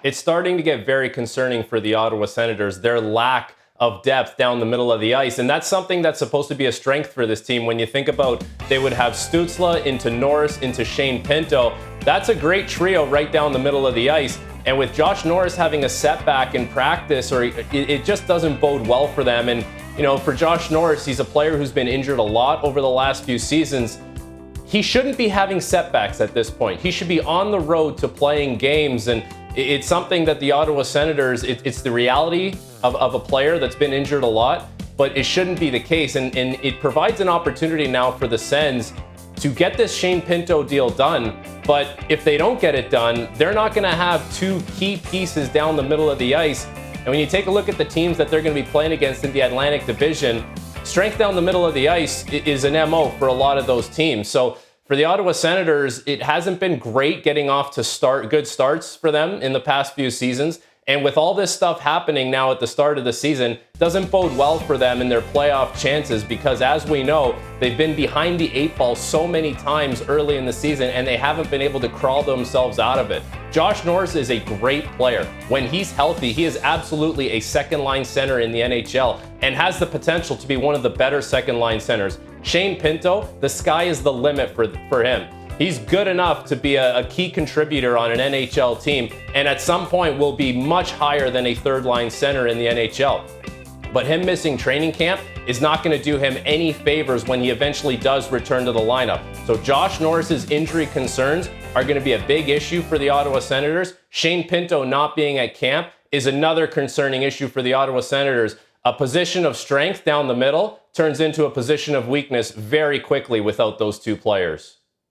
it's starting to get very concerning for the Ottawa Senators, their lack of depth down the middle of the ice. And that's something that's supposed to be a strength for this team. When you think about, they would have Stützle into Norris into Shane Pinto. That's a great trio right down the middle of the ice. And with Josh Norris having a setback in practice, or it just doesn't bode well for them. And, you know, for Josh Norris, he's a player who's been injured a lot over the last few seasons. He shouldn't be having setbacks at this point. He should be on the road to playing games. And it's something that the Ottawa Senators, it's the reality of a player that's been injured a lot, but it shouldn't be the case. And it provides an opportunity now for the Sens to get this Shane Pinto deal done. But if they don't get it done, they're not going to have two key pieces down the middle of the ice. And when you take a look at the teams that they're going to be playing against in the Atlantic Division, strength down the middle of the ice is an MO for a lot of those teams. So for the Ottawa Senators, it hasn't been great getting off to good starts for them in the past few seasons. And with all this stuff happening now at the start of the season, doesn't bode well for them in their playoff chances, because as we know, they've been behind the 8 ball so many times early in the season and they haven't been able to crawl themselves out of it. Josh Norris is a great player. When he's healthy, he is absolutely a second-line center in the NHL and has the potential to be one of the better second-line centers. Shane Pinto, the sky is the limit for him. He's good enough to be a key contributor on an NHL team, and at some point will be much higher than a third-line center in the NHL. But him missing training camp is not going to do him any favors when he eventually does return to the lineup. So Josh Norris's injury concerns are going to be a big issue for the Ottawa Senators. Shane Pinto not being at camp is another concerning issue for the Ottawa Senators. A position of strength down the middle turns into a position of weakness very quickly without those two players.